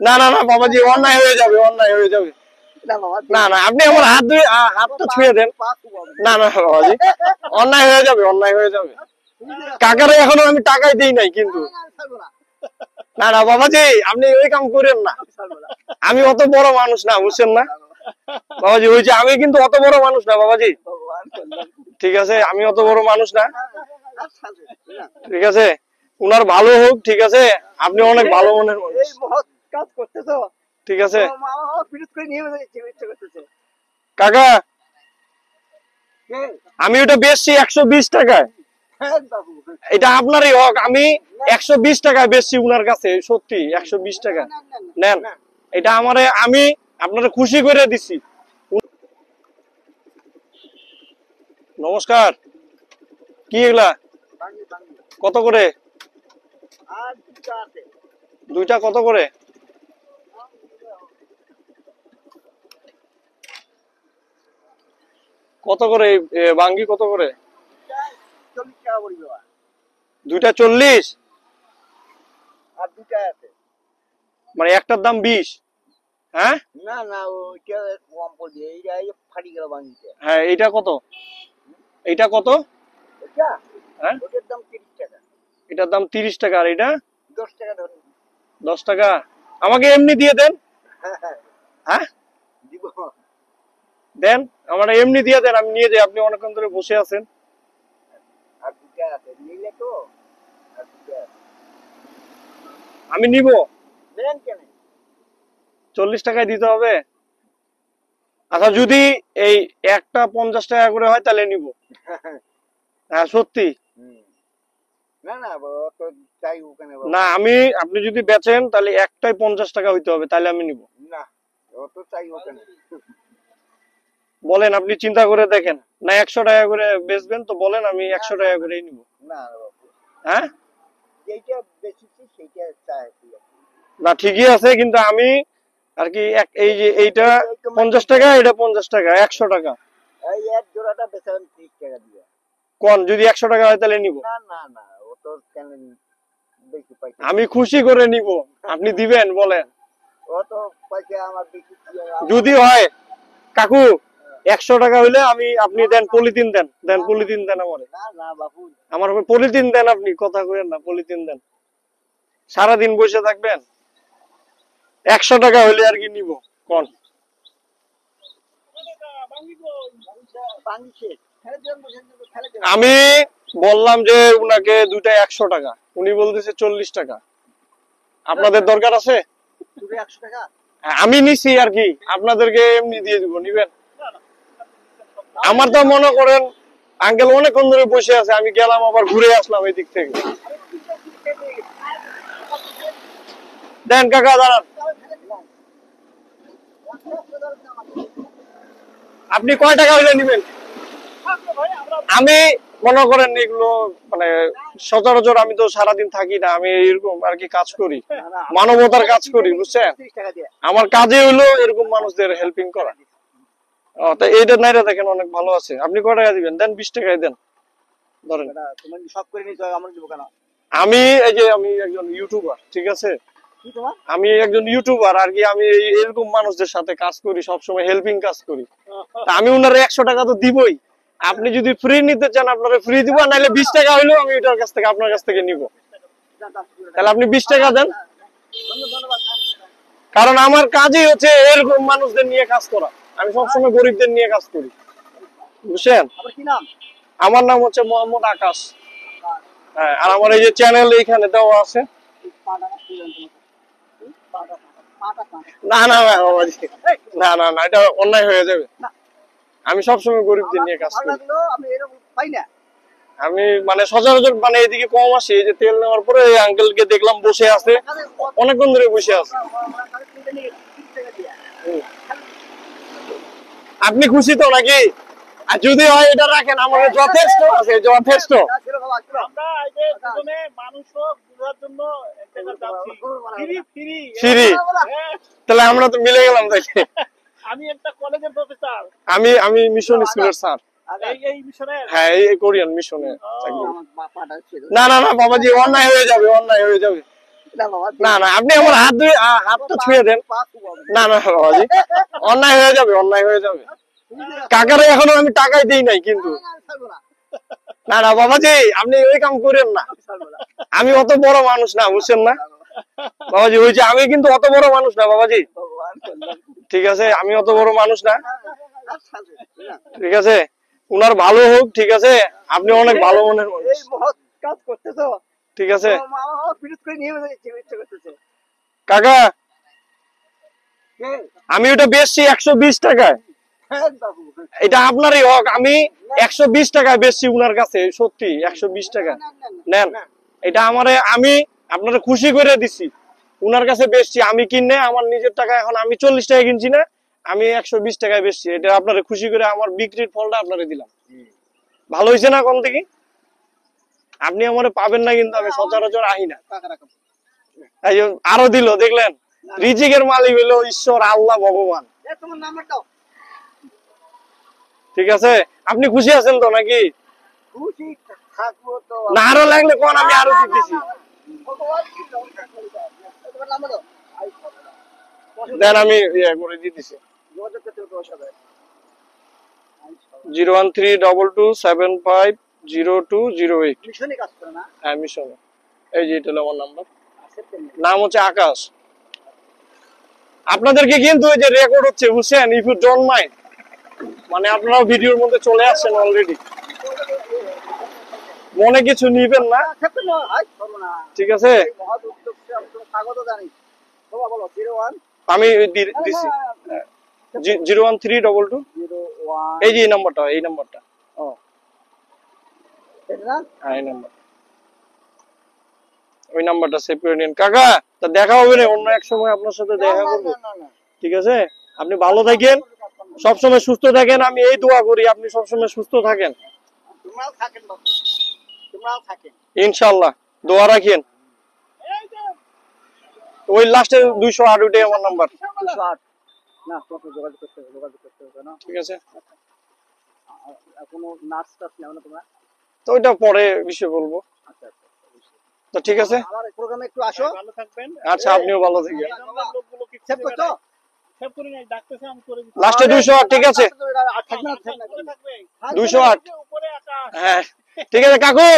না না না বাবাজি, অন্যায় হয়ে যাবে, অন্যায় হয়ে যাবে। না না, আপনি আমার হাতটা ছুঁয়ে দেন। না না বাবাজি, অন্যায় হয়ে যাবে, অন্যায় হয়ে যাবে। কাকারে এখনো আমি টাকাই দিই নাই কিন্তু। না না বাবাজি, আপনি ওই কাম করেন না। আমি অত বড় মানুষ না, বুঝছেন না বাবাজি। ওই যে আমি কিন্তু অত বড় মানুষ না বাবাজি, ঠিক আছে? আমি অত বড় মানুষ না, ঠিক আছে? উনার ভালো হোক, ঠিক আছে? আপনি অনেক ভালো মনের মানুষ, ঠিক আছে? কাকা, আমি ওটা বেচছি 120 টাকায়। এটা আপনারই হক, আমি 120 টাকায় বেচছি উনার কাছে। সত্যি 120 টাকা নেন, এটা আমারে, আমি আপনারা খুশি করে দিছি। নমস্কার। কি এগুলা কত করে? দুইটা কত করে? কত করে বাঙ্গি কত করে? দুইটা 40, মানে একটার দাম 20। হ্যাঁ না না, ওইটা কম পড়বে। এইটা ফাটি গেল বাঙ্গিতে। হ্যাঁ, এইটা কত? এইটা কত? এটা হ্যাঁ, ওটার দাম 30 টাকা। এটার দাম 30 টাকা। আর এটা 10 টাকা ধরুন। 10 টাকা। আমাকে এমনি দিয়ে দেন। হ্যাঁ দিব। দেন, আমার এমনি দিয়ে দেন, আমি নিয়ে যাই। আপনি অনেকক্ষণ ধরে বসে আছেন। আর দুটা আছে, নিলে তো। আর দুটা আছে, আমি নিব। দেন কেন? 40 টাকায় দিতে হবে? আচ্ছা, যদি এই একটা 50 টাকা করে হয় তাহলে নিব। হ্যাঁ সত্যি। না না, তো চাই ওখানে। না, আপনি যদি বেচেন তাহলে একটাই 50 টাকা হইতে হবে, তাহলে আমি নিব। না, তো চাই ওখানে। বলেন, আপনি চিন্তা করে দেখেন না। 100 টাকা করে বেচবেন তো বলেন, আমি 100 টাকা করেই নিব। না হ্যাঁ, যেটা বেশিছি সেটা চাই। না ঠিকই আছে, কিন্তু আমি আর কি এই যে এইটা 50 টাকা, এটা 50 টাকা, 100 টাকা। এই এক জোড়াটা বেচাবেন 30 টাকা দিয়ে। কোন যদি 100 টাকা হয় তাহলে নিব। না না না, ও তো কেন বেশি পয়সা। আমি খুশি করে নিব, আপনি দিবেন বলেন। ও তো পয়সা আমার বেশি। যদি হয় কাকু 100 টাকা হইলে আপনি দেন, পলিথিন দেন, পলিথিন দেন আমারে। না না বাবু, আমার পলিথিন দেন, আপনি কথা কইেন না, পলিথিন দেন। সারাদিন বসে থাকবেন? 100 টাকা হইলে আর কি নিব কোন? আমি বললাম যে উনাকে দুইটা 100 টাকা, উনি বলতেছে 40 টাকা। আপনাদের দরকার আছে? আমি নিছি আর কি, আপনাদেরকে এমনি দিয়ে দিব, নিবেন? আমার তো মনে করেন আঙ্কেল অনেকক্ষণ ধরে বসে আছে, আমি গেলাম আবার ঘুরে আসলাম এই দিক থেকে। দেন কাকা, দাঁড়ান। আপনি কয় টাকা হইলে নিবেন? আমি মনে করেন এগুলো মানে সচরাচর আমি তো সারাদিন থাকি না, আমি এরকম আর কি কাজ করি, মানবতার কাজ করি, বুঝছেন? আমার কাজে হইলো এরকম মানুষদের হেল্পিং করা। তা এইটা নাইরা দেখেন অনেক ভালো আছে। আপনি কয় টাকা দিবেন? দেন 20 টাকায় দেন, ধরেন। আমি এই যে আমি একজন ইউটিউবার, ঠিক আছে? আমি একজন ইউটিউবার আর কি, আমি এরকম মানুষদের সাথে কাজ করি, সবসময় হেল্পিং কাজ করি। তা আমি উনারে 100 টাকা তো দিবই। আপনি যদি ফ্রি নিতে চান আপনারা ফ্রি দিব, নাহলে 20 টাকা হইলেও আমি এটার কাছ থেকে, আপনার কাছ থেকে নিব। তাহলে আপনি 20 টাকা দেন, কারণ আমার কাজই হচ্ছে এরকম মানুষদের নিয়ে কাজ করা। আমি সবসময় গরিবদের নিয়ে কাজ করি, বুঝছেন? আমার নাম হচ্ছে মোহাম্মদ আকাশ। হ্যাঁ, আর আমার এই যে চ্যানেল এইখানে দেওয়া আছে। না না না বাবাজি, না না না, এটা অন্যায় হয়ে যাবে। আমি সবসময় গরিবদের নিয়ে কাজ করি। আমি মানে সচরাচর মানে এদিকে কম আসি। এই যে তেল নেওয়ার পরে এই আঙ্কেলকে দেখলাম বসে আছে, অনেকক্ষণ ধরে বসে আছে। আপনি খুশি তো নাকি? আর যদি হয় এটা রাখেন, আমার যথেষ্ট আছে, যথেষ্ট। ফ্রি, তাহলে আমরা তো মিলে গেলাম দেখে। আমি একটা কলেজের প্রফেসর। আমি মিশন স্কুলের স্যার। এই মিশনের? হ্যাঁ, এই কোরিয়ান মিশনে। না না না বাবাজি, অন্যায় হয়ে যাবে, অন্যায় হয়ে যাবে। না না আপনি আমার হাত তো ছুঁয়ে দেন। না না বাবাজি, অন্যায় হয়ে যাবে, অন্যায় হয়ে যাবে। কাকারে এখনো আমি টাকাই দিই নাই কিন্তু। না না বাবাজি, আপনি ওই কাম করেন না। আমি অত বড় মানুষ না, বুঝছেন না বাবাজি। ওই যে আমি কিন্তু অত বড় মানুষ না বাবাজি, ঠিক আছে? আমি অত বড় মানুষ না, ঠিক আছে? উনার ভালো হোক, ঠিক আছে? আপনি অনেক ভালো মনের মানুষ, কাজ করতেছো, ঠিক আছে? ফিরত করে নিয়ে ইচ্ছে করতেছে। কাকা আমি ওটা বেচছি 120 টাকায়। এটা আপনারই হক, আমি 120 টাকায় বেচছি উনার কাছে, সত্যি 120 টাকা নেন। এটা আমারে, আমি আপনারা খুশি করে দিছি, উনার কাছে বেচছি আমি কিনে আমার নিজের টাকা। এখন আমি 40 টাকা কিনছি না, আমি 120 টাকায় বেচছি। এটা আপনারা খুশি করে আমার বিক্রির ফলটা আপনারা দিলাম। ভালো হয়েছে না কোন থেকে? আপনি আমারে পাবেন না কিন্তু, আমি সচরাচর আহি না। এই যে আরো দিল, দেখলেন? রিজিকের মালিক হইলো ঈশ্বর, আল্লাহ, ভগবান। তোমার নাম্বার দাও। ঠিক আছে, আপনি খুশি আছেন তো নাকি? খুশি থাকবো তো। না আরো লাগলে কোন, আমি আরো দিতেছি। তোমার নাম্বার দাও। দেন, আমি ইয়ে করে দিতেছি। যোগাযোগ করতে হবে তোমার সাথে। 01322750208। মিশনে কাজ করে না? হ্যাঁ, মিশন। এই যে এটা হলো আমার নাম্বার, নাম হচ্ছে আকাশ। আপনাদেরকে কিন্তু এই যে রেকর্ড হচ্ছে, বুঝছেন? ইফ ইউ ডোন্ট মাইন্ড, মানে আপনারাও ভিডিওর মধ্যে চলে আসছেন অলরেডি, মনে কিছু নিবেন না, ঠিক আছে? আমি দিছি 01322, এই যে এই নাম্বারটা, এই নাম্বারটা, হ্যাঁ এই নাম্বার, ওই নাম্বারটা সেভ করে নিন। কাকা তা দেখা হবে না, অন্য এক সময় আপনার সাথে দেখা করবো, ঠিক আছে? আপনি ভালো থাকেন, সবসময় সুস্থ থাকেন, আমি এই দোয়া করি আপনি সবসময় সুস্থ থাকেন, ইনশাল্লাহ। দোয়া রাখেন। ওই লাস্টে 208, ওইটাই আমার নাম্বার, ঠিক আছে? তো ওইটা পরে বিষয় বলবো, তো ঠিক আছে? একটু আসো। ভালো থাকবেন। আচ্ছা, আপনিও ভালো থাকেন। লোকগুলোকে সেভ করছো? সেভ করি নাই, ডাকতেছে আমি করে দিচ্ছি। লাস্টে 208, ঠিক আছে? 208, উপরে আকাশ। হ্যাঁ ঠিক আছে কাকু।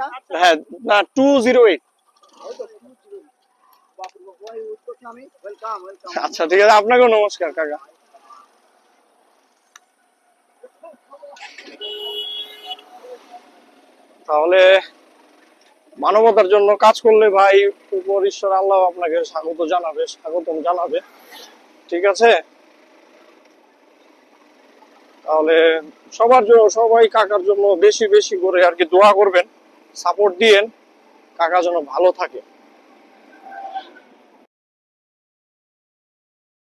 না? হ্যাঁ না, 208। আচ্ছা ঠিক আছে, আপনাকেও নমস্কার কাকা। তাহলে মানবতার জন্য কাজ করলে ভাই, উপর ঈশ্বর আল্লাহ আপনাকে স্বাগতম জানাবে, ঠিক আছে? তাহলে সবার জন্য, সবাই কাকার জন্য বেশি বেশি করে আর কি দোয়া করবেন, সাপোর্ট দিয়েন, কাকা যেন ভালো থাকে।